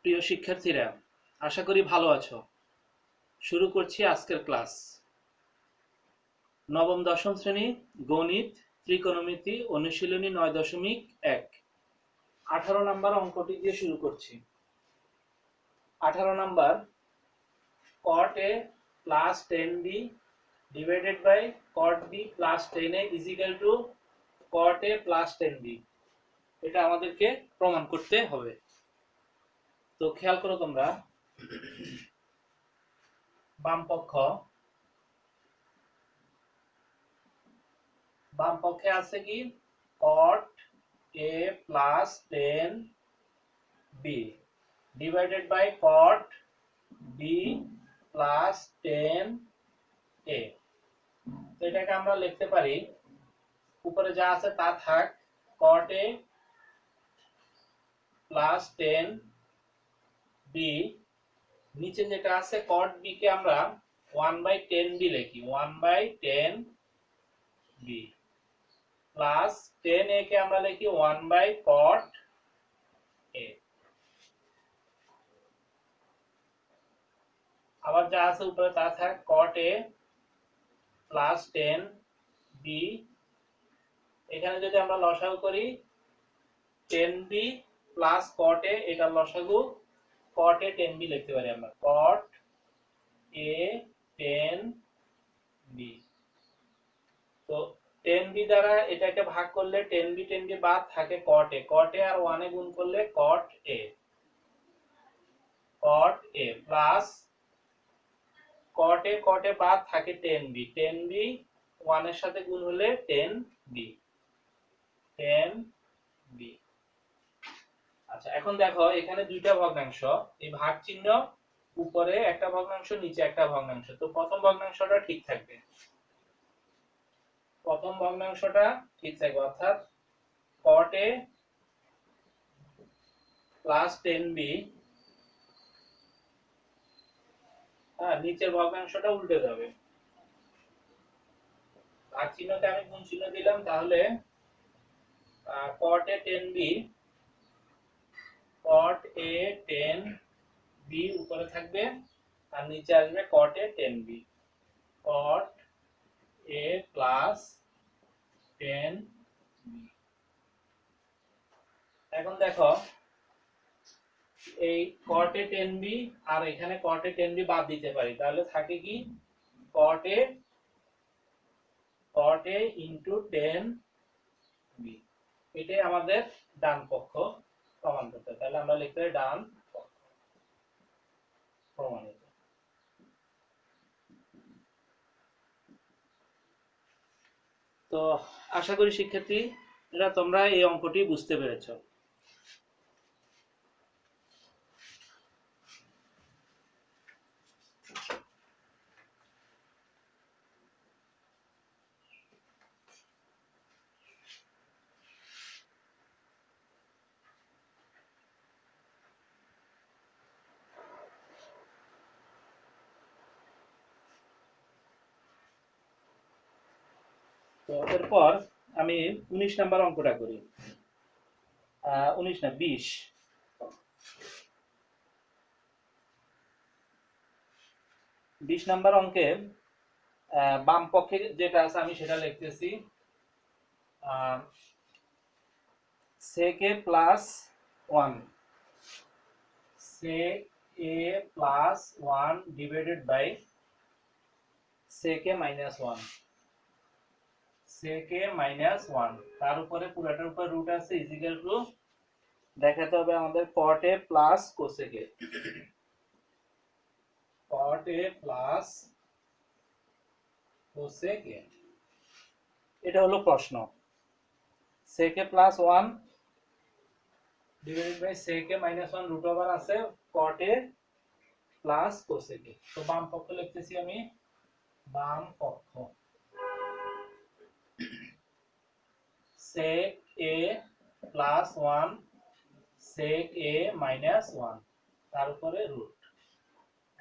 প্রিয় শিক্ষার্থীরা, আশা করি ভালো আছো। শুরু করছি আজকের ক্লাস। নবম দশম শ্রেণী গণিত ত্রিকোণমিতি অনুশীলনী 9.1। 18 নাম্বার অঙ্কটি দিয়ে শুরু করছি। 18 number, cot a plus 10b divided by cot b plus 10a is equal to cot a plus 10b। এটা আমাদেরকে প্রমাণ করতে হবে। তো খেয়াল করো তোমরা, বাম পক্ষে আছে কি cot a plus 10b divided by cot b plus 10a। তো এটাকে আমরা লিখতে পারি, উপরে যা আছে তা থাক, cot a plus 10b, নিচে যেটা আছে cot b কে আমরা 1/10b লিখি, 1/10b প্লাস 10a কে আমরা লিখি 1/cot a। আবার যা আছে উপরে তা থাক cot a প্লাস 10b, এখানে যদি আমরা লসাগু করি 10b প্লাস cot a, এটার লসাগু cot a 10b লিখতে পারি আমরা, cot a 10b। তো 10b দ্বারা এটাকে ভাগ করলে 10b বাদ থাকে cot a, cot a আর 1 এ গুণ করলে cot a plus cot a বাদ থাকে 10b 1 এর সাথে গুণ হলে 10b। আচ্ছা, এখন দেখো এখানে দুইটা ভগ্নাংশ, এই ভাগ চিহ্ন উপরে একটা ভগ্নাংশ, নিচে একটা ভগ্নাংশ। তো প্রথম ভগ্নাংশটা ঠিক থাকবে, অর্থাৎ cot a প্লাস 10b, নিচের ভগ্নাংশটা উল্টে যাবে। ভাগ চিহ্নতে আমি গুণ চিহ্ন দিলাম, তাহলে cot a 10b উপরে থাকবে আর নিচে আসবে cot a 10b, cot a plus 10b। এখন দেখো এই cot a 10b আর এখানে cot a 10b বাদ দিতে পারি, তাহলে থাকে কি cot a into 10b। এটাই আমাদের ডান পক্ষ প্রমাণ করতে হবে। তাহলে আমরা লিখতে পারি ডান পক্ষ প্রমাণিত। তো আশা করি শিক্ষার্থীরা তোমরা এই অঙ্কটি বুঝতে পেরেছো। তো এরপর আমি 19 নাম্বার অঙ্কটা করি। 19 না 20 নাম্বার অঙ্কে বাম পক্ষে যেটা আছে আমি সেটা লিখতেছি, sec a plus 1 divided by sec a minus 1, sec a minus 1, তার উপরে পুরোটার উপর রুট আছে, ইজ ইকুয়াল টু দেখাতে হবে আমাদের cot a plus cosec a, cot a plus cosec a। এটা হলো প্রশ্ন। sec a plus 1 divided by sec a minus 1 root over আছে cot a plus cosec a। তো বাম পক্ষ লিখতেছি আমি, বাম পক্ষ sec a plus 1 sec a minus 1, তার উপরে রুট।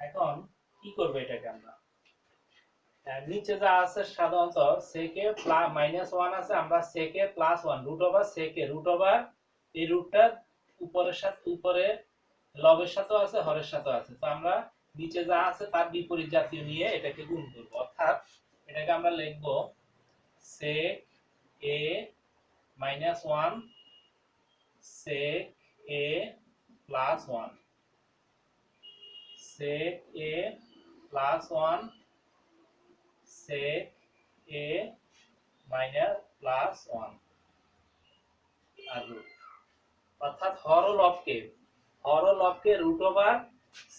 এখন কি করব এটাকে আমরা, নিচে যা আছে সাধারণত sec a minus 1 আছে, আমরা sec a plus 1 root over sec a, root over এই রুটটা উপরের সাথে উপরে লবের সাথেও আছে, হরের সাথেও আছে। তো আমরা নিচে যা আছে তার বিপরীত জাতীয় নিয়ে এটাকে গুণ করব। অর্থাৎ এটাকে আমরা লিখব sec a minus 1 sec a plus 1 sec a plus 1 sec a minus plus 1 আর রুট। অর্থাৎ হর ও লবকে root over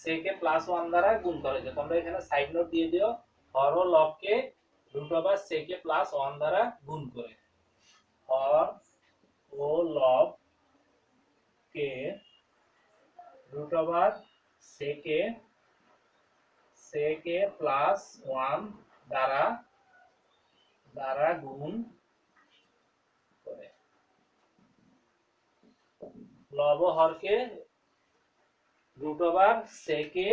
sec a plus 1 দ্বারা গুণ করা যায়। তোমরা এখানে সাইড নোট দিয়ে দিও, হর ও লবকে root over sec a plus 1 দ্বারা গুণ করে। হর ও লবকে root over sec a plus 1 দ্বারা গুণ করে। লব ও হরকে root over sec a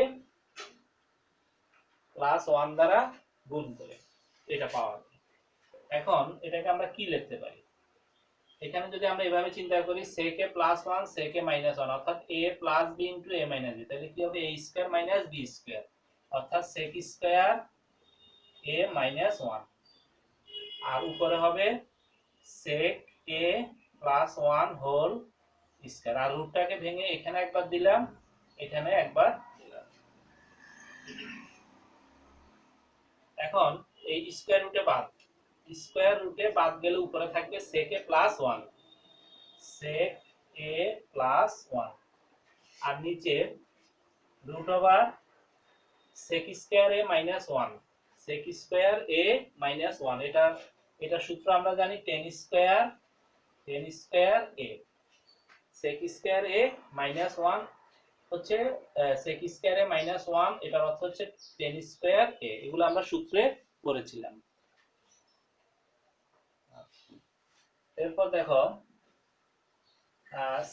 plus 1 দ্বারা গুণ করে এটা পাওয়া যায়। এখন এটাকে আমরা কি লিখতে পারি? এখানে যদি আমরা এভাবে চিন্তা করি sec a plus 1 sec a minus 1 অর্থাৎ a plus b into a minus b, তাহলে কি হবে a square minus b square অর্থাৎ sec square a minus 1 আর উপরে হবে sec a plus 1 whole square আর রুটটাকে ভেঙে এখানে একবার দিলাম, এখানে একবার দিলাম। এখন এই স্কয়ার রুটে বাদ গেলে উপরে থাকবে sec a plus 1 sec a plus 1 আর নিচে root over sec square a minus 1 sec square a minus 1 এটা সূত্র আমরা জানি tan square a sec square a minus 1 হচ্ছে sec square a minus 1 এটার অর্থ হচ্ছে tan square a, এগুলো আমরা সূত্রে পড়েছিলাম। এরপর দেখো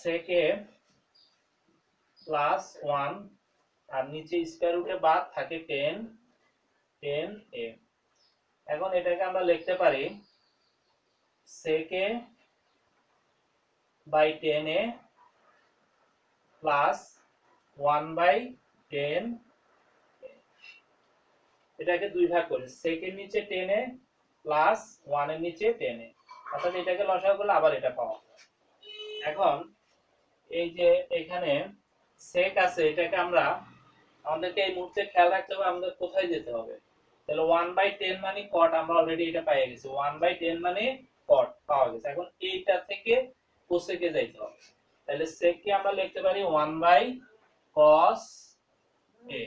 sec a plus 1 আর নিচে স্কয়ার রুটে বাদ থাকে tan a। এখন এটাকে আমরা লিখতে পারি sec a by tan a plus 1 by tan a। এটাকে দুই ভাগ করি, sec এর নিচে tan a plus 1 এর নিচে tan a, অর্থাৎ এটাকে লসাগু করলে আবার এটা পাওয়া যায়। এখন এই যে এখানে sec আছে, এটাকে আমাদেরকে এই মুহূর্তে খেয়াল রাখতে হবে আমাদের কোথায় যেতে হবে। তাহলে 1/10 মানে cot, আমরা অলরেডি এটা পেয়ে গেছি 1/10 মানে cot পাওয়া গেছে। এখন এইটা থেকে cosec এ যাইতে হবে, তাহলে sec কে আমরা লিখতে পারি 1/cos a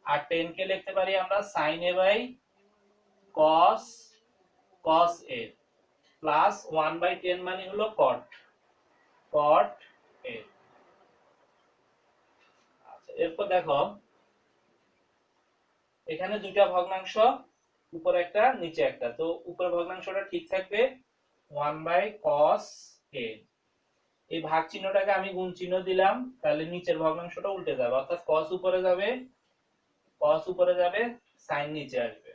আর 10 কে লিখতে পারি আমরা sin a/cos a প্লাস 1/10 মানে হলো cot a। আচ্ছা, এরপর দেখো এখানে দুইটা ভগ্নাংশ, উপরে একটা নিচে একটা, তো উপরের ভগ্নাংশটা ঠিক থাকবে 1/cos a। এই ভাগ চিহ্নটাকে আমি গুণ চিহ্ন দিলাম, তাহলে নিচের ভগ্নাংশটা উল্টে যাবে, অর্থাৎ cos উপরে যাবে sin নিচে আসবে,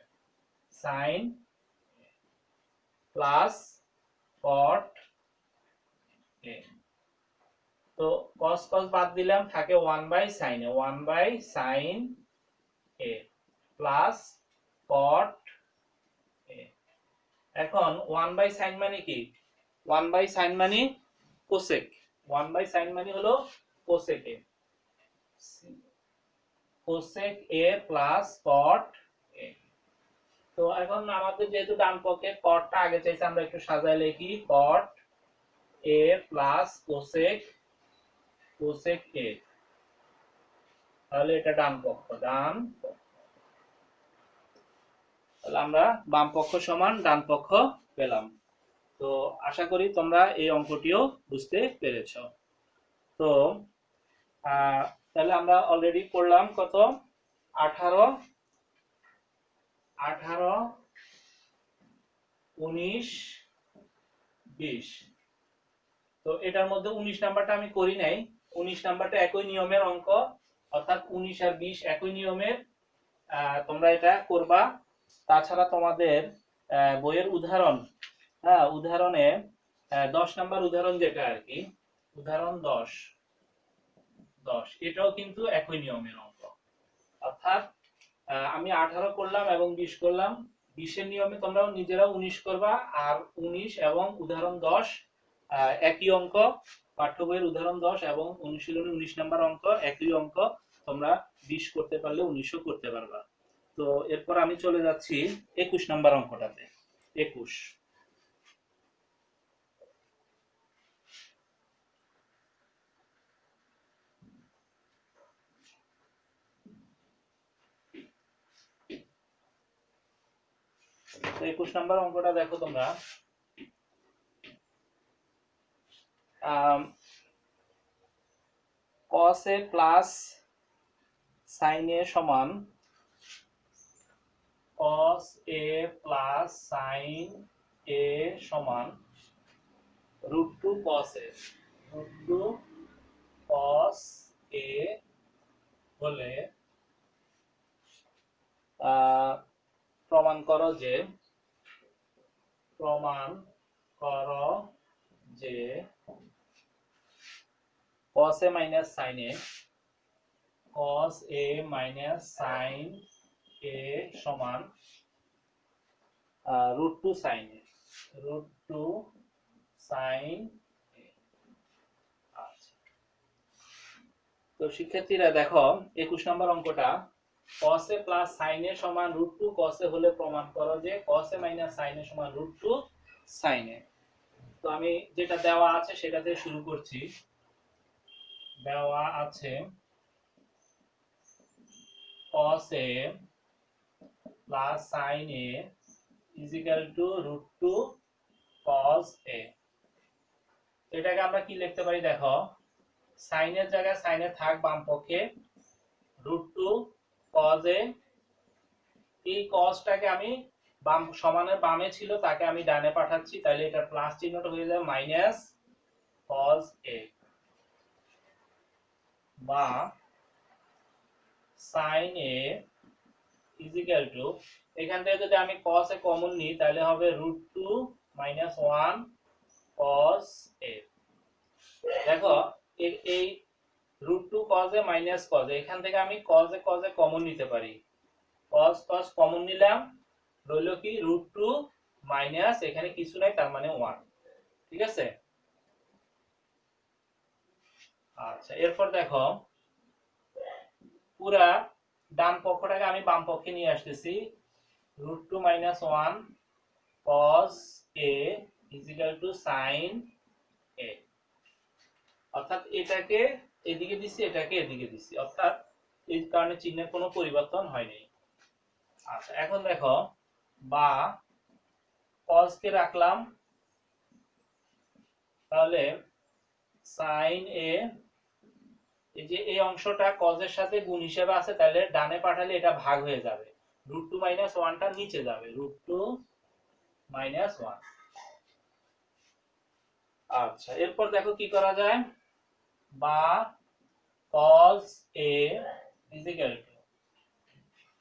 sin প্লাস cot a। তো cos বাদ দিলাম, থাকে 1/sin a plus cot a। এখন 1/sin মানে কি? 1/sin মানে cosec, 1/sin মানে হলো cosec a plus cot a। তো এখন আমাদের যেহেতু ডান পক্ষে cotটা আগে চাইছে, আমরা একটু সাজায় লিখি cot a plus cosec a, তাহলে এটা ডান পক্ষ। তাহলে আমরা বাম পক্ষ সমান ডান পক্ষ পেলাম। তো আশা করি তোমরা এই অঙ্কটিও বুঝতে পেরেছো। তো তাহলে আমরা অলরেডি পড়লাম কত 18 19 20। তো এটার মধ্যে 19 নাম্বারটা আমি করি নাই, 19 নাম্বারটা একই নিয়মের অঙ্ক, অর্থাৎ 19 আর 20 একই নিয়মের, তোমরা এটা করবা। তাছাড়া তোমাদের বইয়ের উদাহরণে 10 নাম্বার উদাহরণ যেটা আর কি, উদাহরণ 10 10, এটাও কিন্তু একই নিয়মের অঙ্ক। অর্থাৎ আমি 18 করলাম এবং 20 করলাম, 20 এর নিয়মে তোমরাও নিজেরাও 19 করবা, আর 19 এবং উদাহরণ 10 একই অঙ্ক। পাঠ্য বইয়ের উদাহরণ 10 এবং অনুশীলনী 19 নাম্বার অঙ্ক একই অঙ্ক, তোমরা 20 করতে পারলে 19ও করতে পারবা। তো এরপর আমি চলে যাচ্ছি 21 নাম্বার অঙ্কটাতে। 21 নাম্বার অঙ্কটা দেখো তোমরা। cos a plus sin a সমান cos a plus sin a সমান √2 cos a। √2 cos a হলে প্রমাণ করো যে cos a minus sin a সমান √2 sin a। √2 sin a। আচ্ছা, তো শিক্ষার্থীরা দেখো 21 নম্বর অঙ্কটা, cos a plus sin a সমান √2 cos a হলে প্রমাণ করো যে cos a minus sin a সমান √2 sin a। তো আমি যেটা দেওয়া আছে সেটাতে শুরু করছি। দেওয়া আছে cos a plus sin a is equal to √2 cos a। এটাকে আমরা কি লিখতে পারি দেখো, sin এর জায়গায় sin এর থাক বাম পক্ষে, √2 cos a, এই cosটাকে আমি বাম সমানের বামে ছিল তাকে আমি ডানে পাঠাচ্ছি, তাহলে এটা প্লাস চিহ্নটা হয়ে যাবে মাইনাস cos a, বা sin a is equal to, এখান থেকে যদি আমি cos a কমন নিই তাহলে হবে √2 minus 1 cos a। দেখো এই √2 cos a minus cos a, এখান থেকে আমি cos a কমন নিতে পারি, cos কমন নিলাম, রইল কি √2 মাইনাস এখানে কিছু নাই তার মানে 1। ঠিক আছে। আচ্ছা, এরপর দেখো পুরা ডান পক্ষটাকে আমি বাম পক্ষে নিয়ে আসতেছি, √2 minus 1 cos a is equal to sin a। অর্থাৎ এটাকে এদিকে দিছি, এটাকে এদিকে দিছি, অর্থাৎ এই কারণে চিহ্নের কোনো পরিবর্তন হয়নি। আচ্ছা, এখন দেখো বা cos কে রাখলাম, তাহলে sin a, এই যে এই অংশটা cos এর সাথে গুণ হিসেবে আছে, তাহলে ডানে পাঠালে এটা ভাগ হয়ে যাবে, √2 minus 1 টা নিচে যাবে, √2 minus 1। আচ্ছা, এরপর দেখো কি করা যায়, বা cos a is equal to,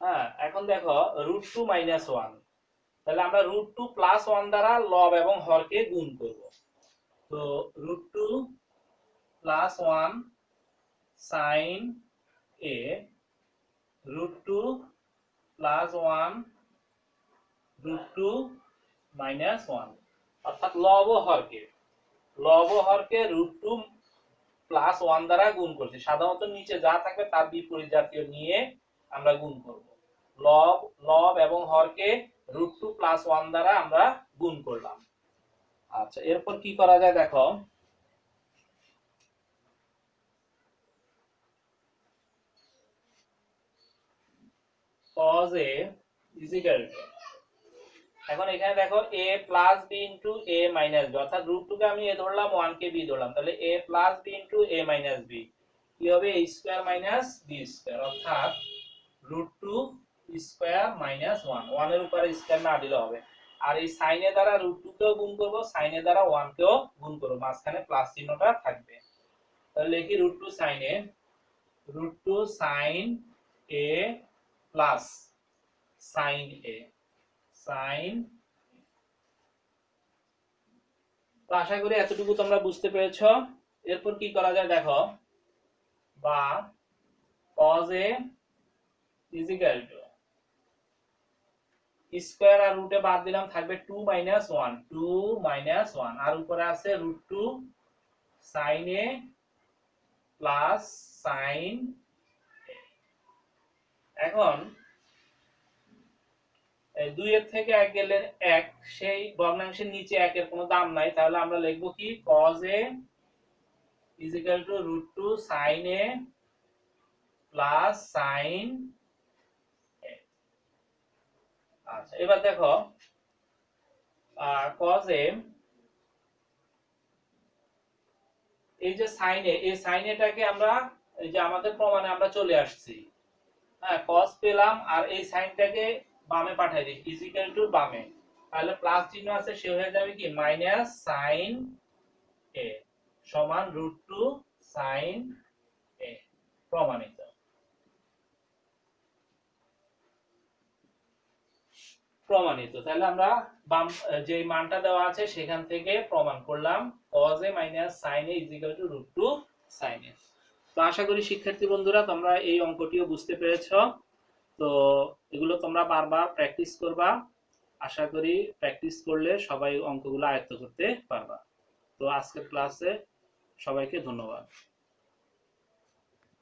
হ্যাঁ এখন দেখো √2 minus 1, তাহলে আমরা √2 plus 1 দ্বারা লব এবং হরকে গুণ করব। তো √2 plus 1 sin a, √2 plus 1 √2 minus 1, অর্থাৎ লব ও হরকে √2 plus 1 দ্বারা গুণ করছি। সাধারণত নিচে যা থাকবে তার বিপরীত জাতীয় নিয়ে আমরা গুণ করব। লব এবং হরকে √2 plus 1 দ্বারা আমরা গুণ করলাম। আচ্ছা, এরপর কি করা যায় দেখো, cos a is equal to, এখন এখানে দেখো a plus b into a minus b, অর্থাৎ √2 কে আমি a ধরলাম, 1 কে b ধরলাম, তাহলে a plus b into a minus b কি হবে, a square minus b square, অর্থাৎ √2 স্কয়ার minus 1, 1 এর উপরে স্কয়ার না দিলে হবে। আর এই sin এর দ্বারা √2 কেও গুণ করব, sin এর দ্বারা 1 কেও গুণ করব, মাঝখানে প্লাস চিহ্নটা থাকবে, তাহলে লিখি √2 sin a, √2 sin a plus sin a, sin। তো আশা করি এতটুকু তোমরা বুঝতে পেরেছো। এরপর কি করা যায় দেখো, বা cos a is equal to square আর রুটে বাদ দিলাম থাকবে 2 - 1 2 - 1 আর উপরে আছে √2 sin a plus sin a। এখন এই 2 এর থেকে 1 গেলে 1, সেই ভগ্নাংশের নিচে 1 এর কোনো দাম নাই, তাহলে আমরা লিখব কি cos a is equal to √2 sin a plus sin a। আচ্ছা, এবার দেখো cos a, এই যে sin a, এই sin a টাকে আমরা এই যে আমাদের প্রমাণে আমরা চলে আসছি, হ্যাঁ cos পেলাম আর এই সাইনটাকে বামে পাঠিয়ে দিই is equal to বামে, তাহলে প্লাস চিহ্ন আছে সে হয়ে যাবে কি মাইনাস sin a সমান √2 sin a। প্রমাণিত। প্রমাণিত। তাহলে আমরা বাম যে মানটা দেওয়া আছে সেখান থেকে প্রমাণ করলাম cos a - sin a = √2 sin a। তো আশা করি শিক্ষার্থী বন্ধুরা তোমরা এই অঙ্কটিও বুঝতে পেরেছো। তো এগুলো তোমরা বারবার প্র্যাকটিস করবা, আশা করি প্র্যাকটিস করলে সবাই অঙ্কগুলো আয়ত্ত করতে পারবা। তো আজকের ক্লাসে সবাইকে ধন্যবাদ।